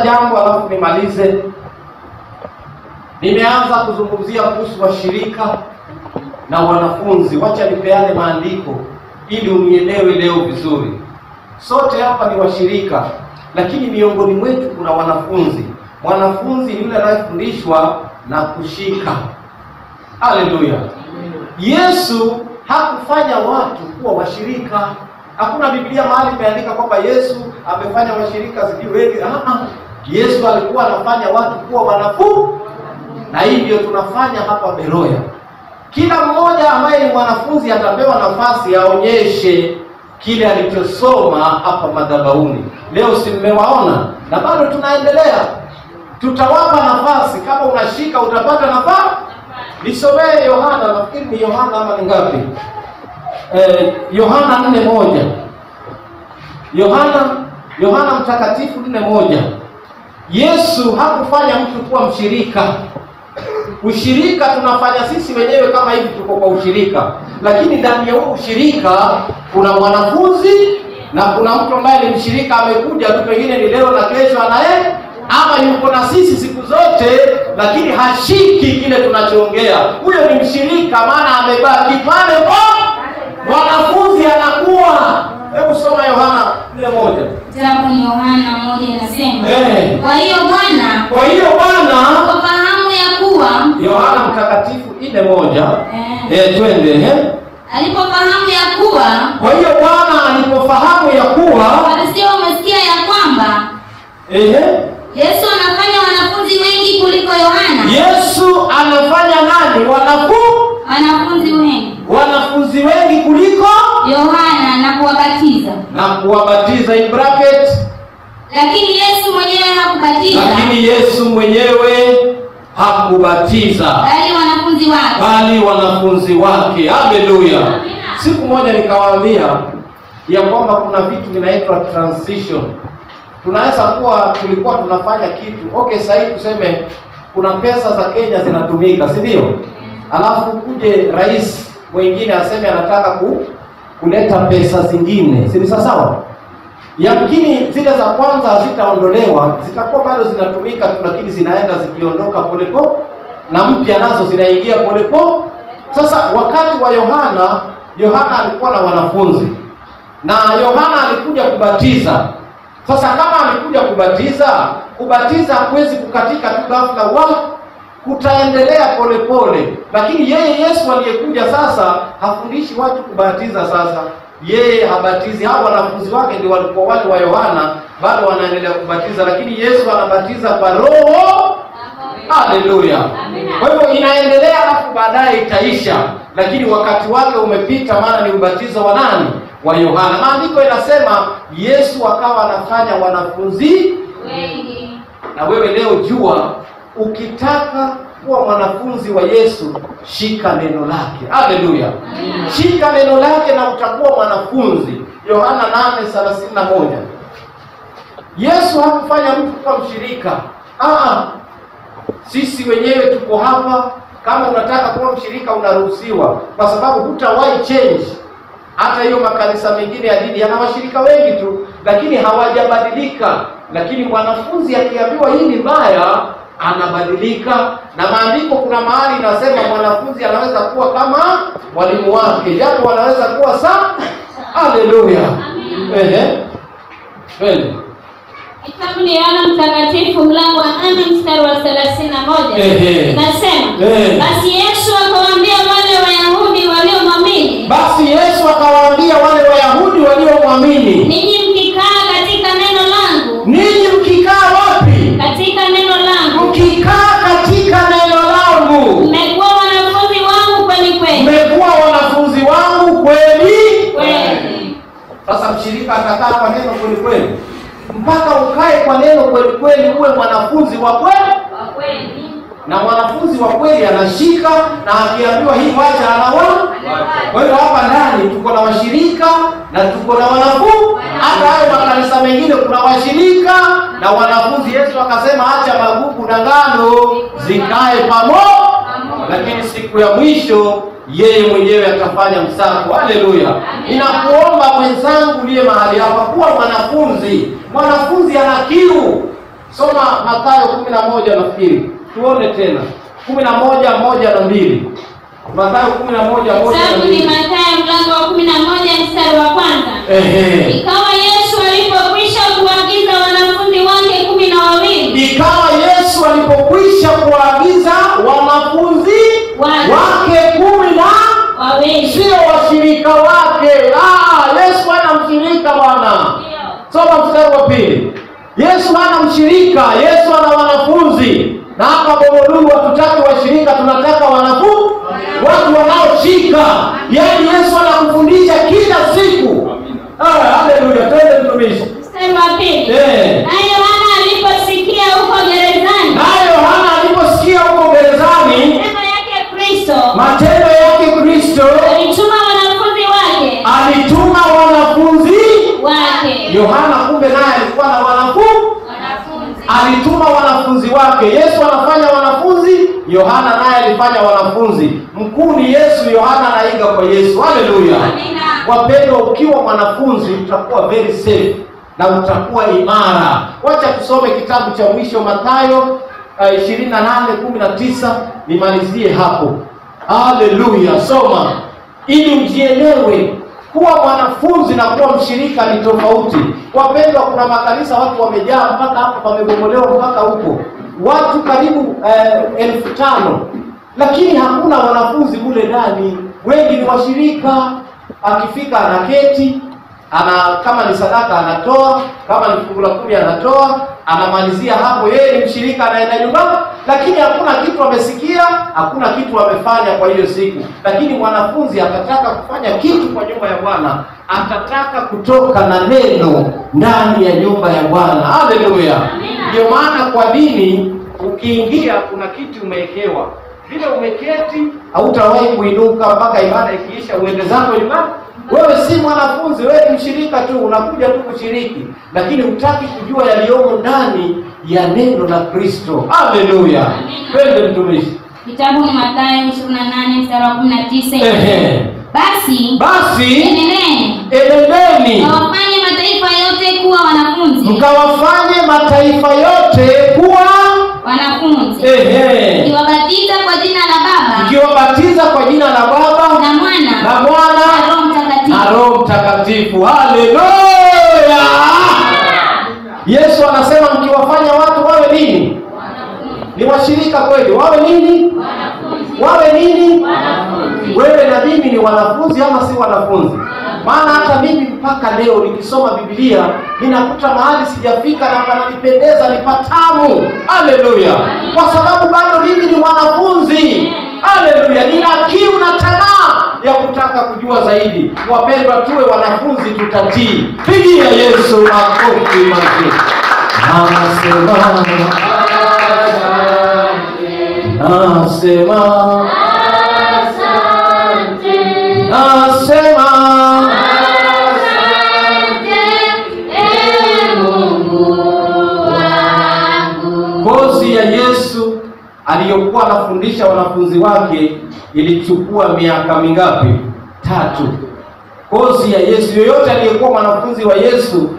jambo alafu nimalize. Nimeanza kuzungumzia kuhusu washirika na wanafunzi. Wacha nipeane maandiko ili unielewe leo vizuri. Sote hapa ni washirika, lakini miongoni mwetu kuna wanafunzi. Mwanafunzi ni yule anayefundishwa na kushika. Haleluya. Yesu hakufanya watu kuwa washirika. Hakuna Biblia mahali imeandika kwamba Yesu amefanya washirika sijui wengi. Yesu alikuwa anafanya watu kuwa wanafunzi. Na hivyo tunafanya hapa Beroya. Kila mmoja ambaye ni mwanafunzi atapewa nafasi aonyeshe kile alichosoma hapa madhabahuni. Leo si mmewaona na bado tunaendelea. Tutawapa nafasi, kama unashika utapata nafasi. Nisomee Yohana, nafikiri ni Yohana ama ni ngapi? Yohana 4:1. Yohana mtakatifu 4:1. Yesu hakufanya mtu kuwa mshirika. Ushirika tunafanya sisi wenyewe kama hivi tuko kwa ushirika. Lakini ndani ya huo ushirika kuna mwanafunzi na kuna mtu ambaye ni mshirika amekuja tu pengine ni leo na kesho anaye ama yuko na sisi siku zote lakini hashiki kile tunachoongea. Huyo ni mshirika maana amebaki pale kwa mwanafunzi anakuwa. Hebu soma Yohana 4:1. Jambo ni Yohana 1 inasema. Kwa hiyo Bwana ufahamu ya kuwa Yohana mtakatifu 4:1. Twende. Alipofahamu ya kuwa. Kwa hiyo Bwana alipofahamu ya kuwa. Sio umesikia ya kwamba. Yesu anafanya wanafunzi wengi kuliko Yohana. Yesu anafanya nani? Wanafunzi wengi. Wanafunzi wengi kuliko Yohana na kuwabatiza in bracket. Lakini Yesu mwenyewe hakubatiza. Bali wanafunzi wake. Haleluya. Siku moja nikawaambia ya kwamba kuna vitu vinaitwa transition. Tunaweza kuwa tulikuwa tunafanya kitu. Okay, sasa tuseme kuna pesa za Kenya zinatumika, si ndio? Alafu kuje rais mwingine aseme anataka kuleta pesa zingine. Si sawa? Yamkini zile za kwanza hazitaondolewa, zitakuwa bado zinatumika tu lakini zinaenda zikiondoka polepole na mpya nazo zinaingia polepole. Sasa wakati wa Yohana alikuwa na wanafunzi. Na Yohana alikuja kubatiza. Sasa kama alikuja kubatiza hakuwezi kukatika tu ghafla, kutaendelea polepole. Lakini yeye Yesu aliyekuja sasa hafundishi watu kubatiza sasa. Yeye habatizi. Hao wanafunzi wake ndio walikuwa wale wa Yohana bado wanaendelea kubatiza, lakini Yesu anabatiza kwa Roho. Haleluya. Kwa hivyo inaendelea alafu baadaye itaisha. Lakini wakati wake umepita maana ni ubatizo wa nani? Wa Yohana. Maandiko inasema Yesu akawa anafanya wanafunzi wengi. Na wewe leo jua ukitaka kuwa mwanafunzi wa Yesu shika neno lake. Haleluya. Shika neno lake na utakuwa mwanafunzi. Yohana 8:31. Yesu hakufanya mtu kuwa mshirika. Sisi wenyewe tuko hapa. Kama unataka kuwa mshirika unaruhusiwa kwa sababu hutawahi change. Hata hiyo makanisa mengine ya dini yana washirika wengi tu lakini hawajabadilika. Lakini mwanafunzi akiambiwa hii ni mbaya anabadilika. Na maandiko kuna mahali inasema mwanafunzi anaweza kuwa kama mwalimu wake, japo anaweza kuwa haleluya. Kitabu ni Yohana mtakatifu mlango wa 4 mstari wa 31. Nasema basi Yesu akawaambia wale Wayahudi waliomwamini. Ninyi mkikaa katika neno langu. Ninyi mkikaa wapi? Katika neno langu. Mkikaa katika neno langu. Mmekuwa wanafunzi wangu kweli. Sasa mshirika atakaa kwa neno kweli. Mpaka ukae kwa neno kweli uwe mwanafunzi wa kweli. Na mwanafunzi wa kweli anashika na akiambiwa hii wacha anaona. Kwa hiyo hapa ndani tuko na washirika na tuko na wanafunzi. Hata hayo makanisa mengine kuna washirika na wanafunzi. Yesu akasema acha magugu na ngano zikae pamoja. Lakini siku ya mwisho yeye mwenyewe atafanya msako. Haleluya. Ninakuomba mwenzangu uliye mahali hapa kuwa mwanafunzi. Mwanafunzi ana kiu. Soma Mathayo 11 nafikiri. Tuone tena. 11:1-2. Mathayo 11:1-2. Sababu ni Mathayo mlango wa 11 mstari wa kwanza. Ikawa Yesu alipokwisha kuagiza wanafunzi wake 12. Ikawa Yesu alipokwisha kuagiza wanafunzi wake 12. Sio washirika wake. Yesu hana mshirika bwana. Soma mstari wa 2. Yesu hana mshirika, Yesu ana wanafunzi. Na hapa Bomodulu hatutaki washirika, tunataka wanafunzi, watu wanaoshika. Yaani Yesu anakufundisha kila siku. Haleluya, twende mtumishi. Mstari wa 2. Na Yohana aliposikia huko gerezani. Matendo yake Kristo. Alituma wanafunzi wake. Yohana kumbe naye alikuwa na wanafunzi. Alituma wanafunzi wake. Yesu anafanya wanafunzi, Yohana naye alifanya wanafunzi. Mkuu ni Yesu, Yohana anaiga kwa Yesu. Haleluya. Wapendwa, ukiwa mwanafunzi utakuwa very safe na utakuwa imara. Wacha tusome kitabu cha mwisho Mathayo 28:19, nimalizie hapo. Haleluya. Soma ili ujielewe. Kuwa mwanafunzi na kuwa mshirika ni tofauti. Wapendwa, kuna makanisa watu wamejaa mpaka hapo pamebomolewa mpaka huko. Watu karibu 5,000. Lakini hakuna wanafunzi kule ndani. Wengi ni washirika. Akifika anaketi, kama ni sadaka anatoa, kama ni fungu la 10 anatoa, anamalizia hapo, yeye ni mshirika, anaenda nyumbani, lakini hakuna kitu amesikia, hakuna kitu amefanya kwa hiyo siku. Lakini mwanafunzi atataka kufanya kitu kwa nyumba ya Bwana, atataka kutoka na neno ndani ya nyumba ya Bwana. Haleluya. Ndio maana kwa dini ukiingia kuna kitu umewekewa. Vile umeketi hautawahi kuinuka mpaka ibada ikiisha uende zako nyumbani. Wewe si mwanafunzi, wewe ni mshirika tu, unakuja tu kushiriki, lakini hutaki kujua yaliyomo ndani ya neno la Kristo. Haleluya. Twende mtumishi. Kitabu ni Mathayo 28 mstari wa 19. Basi enendeni mkawafanye mataifa yote kuwa wanafunzi. Mkawafanye mataifa yote kuwa wanafunzi. Mkiwabatiza kwa jina la Baba. Mkiwabatiza kwa jina la Baba na Mwana na Roho Mtakatifu. Haleluya. Yesu anasema mkiwafanya watu wawe nini? Ni washirika kweli. Wawe nini? Wawe nini? Wewe na mimi ni wanafunzi ama si wanafunzi? Maana hata mimi mpaka leo nikisoma Biblia ninakuta mahali sijafika na pananipendeza, ni patamu. Haleluya. Kwa sababu bado mimi ni mwanafunzi. Haleluya. Nina kiu na tamaa ya kutaka kujua zaidi. Wapendwa, tuwe wanafunzi, tutatii. Pigia Yesu makofi mazuri. Nasema kozi ya Yesu aliyokuwa anafundisha wanafunzi wake ilichukua miaka mingapi? 3. Kozi ya Yesu, yoyote aliyekuwa mwanafunzi wa Yesu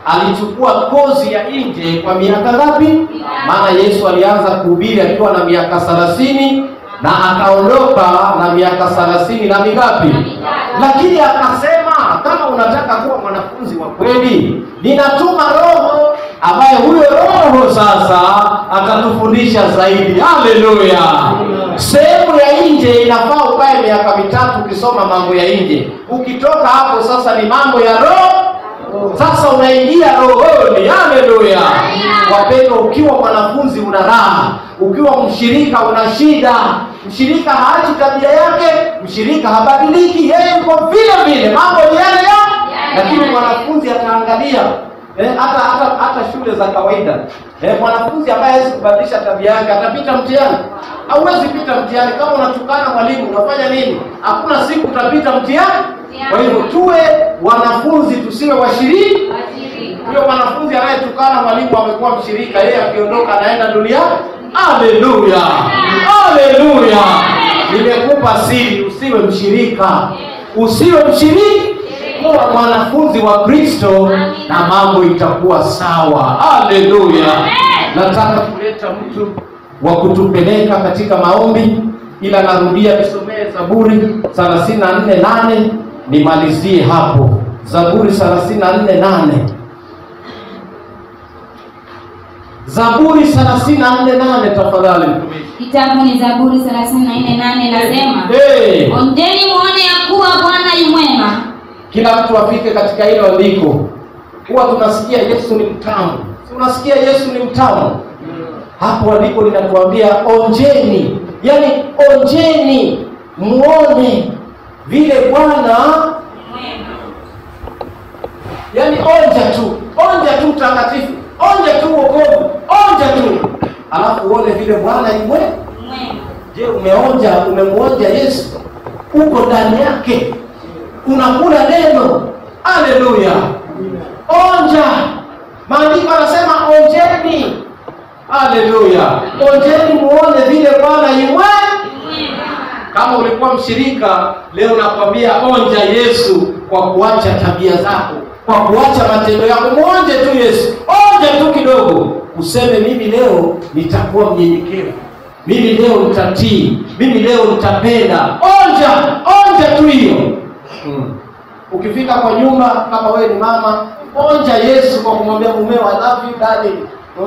alichukua kozi ya nje kwa miaka ngapi? Maana Yesu alianza kuhubiri akiwa na miaka 30 na akaondoka na miaka 30 na mingapi? Lakini akasema kama unataka kuwa mwanafunzi wa kweli, ninatuma Roho ambaye huyo Roho sasa atatufundisha zaidi. Haleluya. Sehemu ya nje inafaa ukae miaka 3 ukisoma mambo ya nje. Ukitoka hapo sasa ni mambo ya Roho. Sasa unaingia rohoni. Haleluya. Wapendwa, ukiwa mwanafunzi una raha, ukiwa mshirika una shida. Mshirika haachi tabia yake, mshirika habadiliki, yeye yuko vile vile, mambo ni yale yale. Lakini mwanafunzi ataangalia hata shule za kawaida. Mwanafunzi ambaye hawezi kubadilisha tabia yake atapita mtihani. Hauwezi pita mtihani kama unatukana mwalimu, unafanya nini? Hakuna siku utapita mtihani. Kwa hivyo tuwe wanafunzi, tusiwe washiriki. Huyo mwanafunzi anayetukana mwalimu amekuwa mshirika, yeye akiondoka anaenda duniani. Haleluya. Haleluya. Nimekupa siri, usiwe mshirika. Usiwe mshiriki, kuwa mwanafunzi wa Kristo na mambo itakuwa sawa. Haleluya. Nataka kuleta mtu wa kutupeleka katika maombi, ila narudia nisomee Zaburi 34:8 nimalizie hapo. Zaburi 34:8. Zaburi 34:8 tafadhali mtumishi. Kitabu ni Zaburi 34:8 nasema, Onjeni muone ya kuwa Bwana yu mwema. Kila mtu afike katika hilo andiko. Huwa tunasikia Yesu ni mtamu. Unasikia Yesu ni mtamu. Hapo andiko linatuambia onjeni. Yaani onjeni muone vile Bwana mwema. Yaani onja tu mtakatifu. Onja tu wokovu. Onja tu. Alafu uone vile Bwana ni mwema. Je, umemuonja Yesu? Uko ndani yake. Unakula neno. Haleluya. Onja. Maandiko yanasema onjeni. Haleluya. Onjeni muone vile Bwana ni mwema. Kama ulikuwa mshirika, leo nakwambia onja Yesu kwa kuacha tabia zako, kwa kuacha matendo yako. Muonje tu Yesu. Onja tu kidogo. Useme mimi leo nitakuwa mnyenyekevu. Mimi leo nitatii. Mimi leo nitapenda. Onja tu hiyo. Ukifika kwa nyumba kama wewe ni mama, onja Yesu kwa kumwambia mumeo, I love you daddy.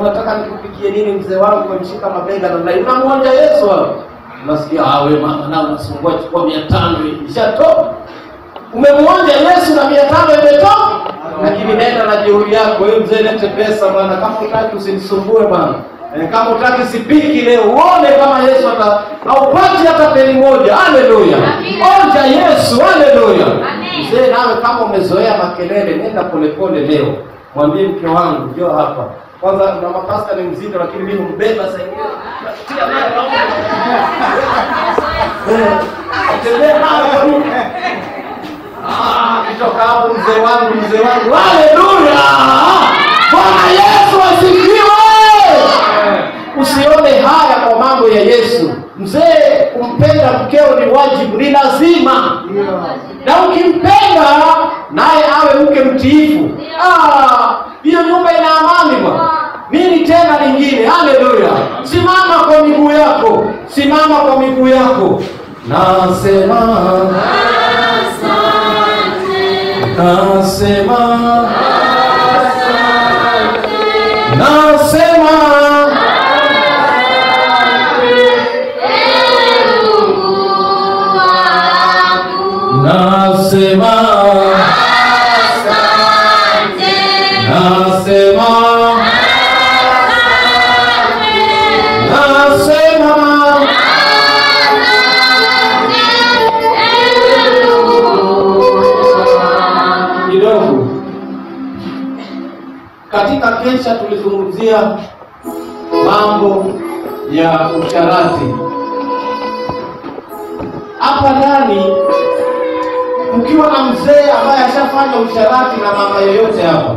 Unataka nikupikie nini mzee wangu? Umemshika mabega na unamuonja Yesu hapo. Unasikia wewe mama na unasumbua, chukua 500 ishatoka. Umemuonja Yesu na 500 imetoka. Lakini nenda na jeuri yako, wewe mzee, lete pesa bwana, kama unataka usinisumbue bwana. Kama unataka sipiki leo, uone kama Yesu haupati hata peni moja. Haleluya. Onja Yesu. Haleluya. Mzee, nawe kama umezoea makelele, nenda polepole leo. Mwambie mke wangu, njoo hapa. Kwanza na mapasta ni mzito, lakini mimi mbeba sasa hivi. Kitoka hapo mzee wangu. Haleluya. Bwana Yesu asifiwe. Usione haya kwa mambo ya Yesu. Mzee, kumpenda mkeo ni wajibu, ni lazima. Na ukimpenda naye awe mke mtiifu. Hiyo nyumba ina amani bwana. Nini tena lingine? Haleluya. Simama kwa miguu yako. Nasema kidogo. Katika kesha tulizungumzia mambo ya usharati. Hapa ndani ukiwa na mzee ambaye ashafanya usharati na mama yoyote hapa,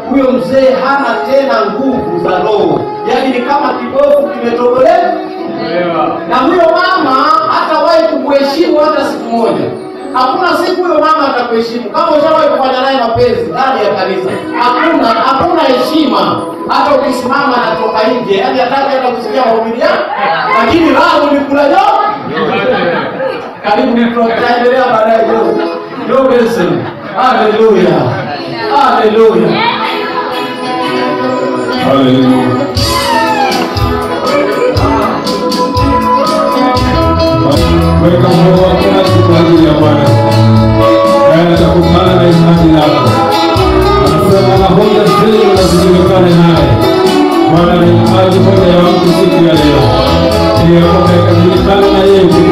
huyo mzee hana tena nguvu za roho. Yaani ni kama kibofu kimetobolewa. Na huyo mama hatawahi kukuheshimu hata siku moja. Hakuna siku huyo mama atakuheshimu. Kama ushawahi kufanya naye mapenzi ndani ya kanisa, hakuna heshima. Hata ukisimama anatoka nje. Yaani hataki hata kusikia mahubiri yako. Lakini lao ulikula yote. Karibu tutaendelea baadaye leo. Ndio Benson. Haleluya. Haleluya. Haleluya. Weka moyo wako nasi kwa ajili ya Bwana. Naye atakutana na hitaji lako. Anasema na hoja zile unazijulikane naye. Bwana anahitaji hoja ya watu siku ya leo. Ili kwamba ikajulikane na yeye.